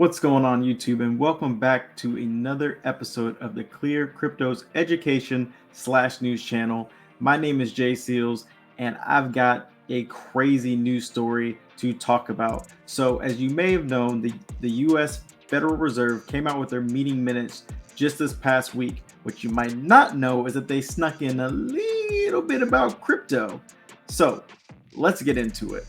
What's going on YouTube, and welcome back to another episode of the ClearCryptos education/news channel. My name is Jay Seals, and I've got a crazy news story to talk about. So as you may have known, the US Federal Reserve came out with their meeting minutes just this past week. What you might not know is that they snuck in a little bit about crypto. So let's get into it.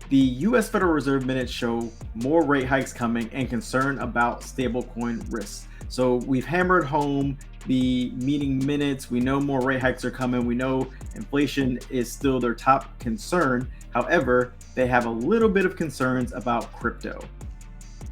The US Federal Reserve minutes show more rate hikes coming and concern about stablecoin risks. So we've hammered home the meeting minutes. We know more rate hikes are coming. We know inflation is still their top concern. However, they have a little bit of concerns about crypto.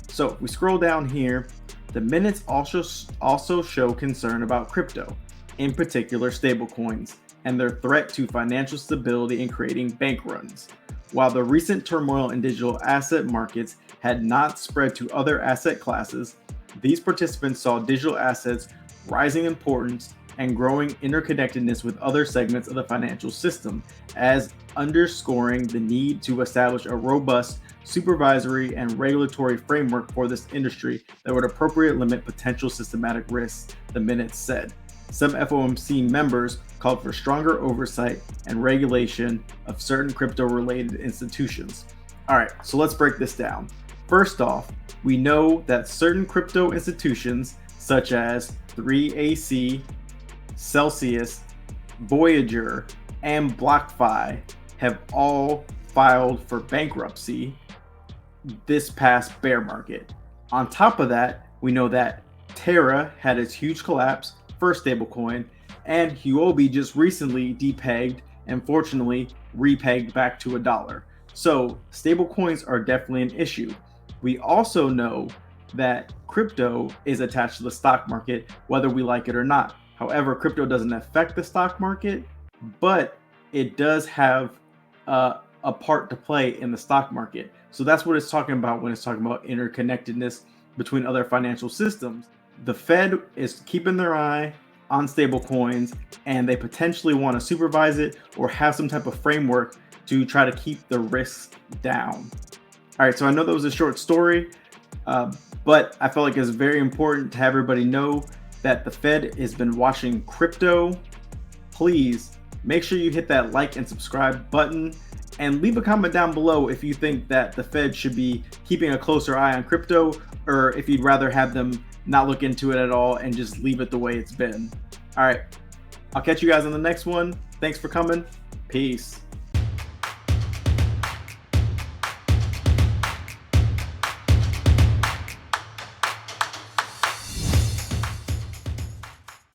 So if we scroll down here, the minutes also show concern about crypto, in particular stablecoins, and their threat to financial stability and creating bank runs. While the recent turmoil in digital asset markets had not spread to other asset classes, these participants saw digital assets rising in importance and growing interconnectedness with other segments of the financial system, as underscoring the need to establish a robust supervisory and regulatory framework for this industry that would appropriately limit potential systematic risks, the minutes said. Some FOMC members called for stronger oversight and regulation of certain crypto-related institutions. All right, so let's break this down. First off, we know that certain crypto institutions such as 3AC, Celsius, Voyager, and BlockFi have all filed for bankruptcy this past bear market. On top of that, we know that Terra had its huge collapse, first stablecoin, and Huobi just recently depegged and fortunately repegged back to $1. So stablecoins are definitely an issue. We also know that crypto is attached to the stock market, whether we like it or not. However, crypto doesn't affect the stock market, but it does have a part to play in the stock market. So that's what it's talking about when it's talking about interconnectedness between other financial systems. The Fed is keeping their eye on stablecoins, and they potentially want to supervise it or have some type of framework to try to keep the risks down. All right, so I know that was a short story, but I felt like it's very important to have everybody know that the Fed has been watching crypto. Please make sure you hit that like and subscribe button, and leave a comment down below if you think that the Fed should be keeping a closer eye on crypto, or if you'd rather have them not look into it at all and just leave it the way it's been. All right, I'll catch you guys on the next one. Thanks for coming. Peace.